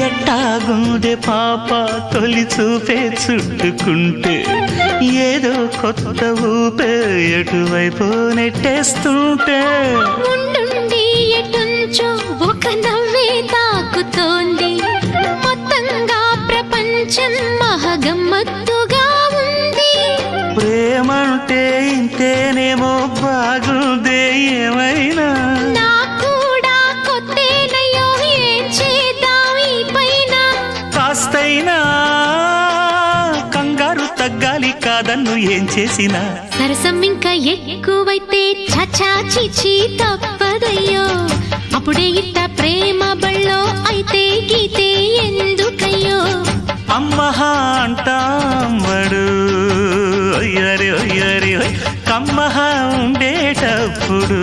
ఎట్టాగుందే పాప తొలి చూపే చుట్టుకుంటే ఏదో కొత్త ఊపే ఎటువైపు నెట్టేస్తుంటే ఉండుండి ఎటుంచో ఒక నవ్వే తాకుతోంది మొత్తంగా ప్రపంచం మహగమ్మత్తుగా ఉంది ప్రేమంటే ఇంతేనేమో బాగుందే ఏమైనా నాకూడా కొత్తేనయ్యో ఏం చేద్దాం ఈ పైన కాస్తైనా కంగారు తగ్గాలి కాదన్ను ఏం చేసినా సరసం ఇంకా ఎక్కువైతే చచా చిచి తప్పదయ్యో అప్పుడే ఇట్ట ప్రేమ బళ్ళో అయితే గీతే ఎందుకయ్యో అమ్మహా అంటాంబడు ఒయ్యరి ఒయ్యరి కమ్మహా ఉండేటప్పుడు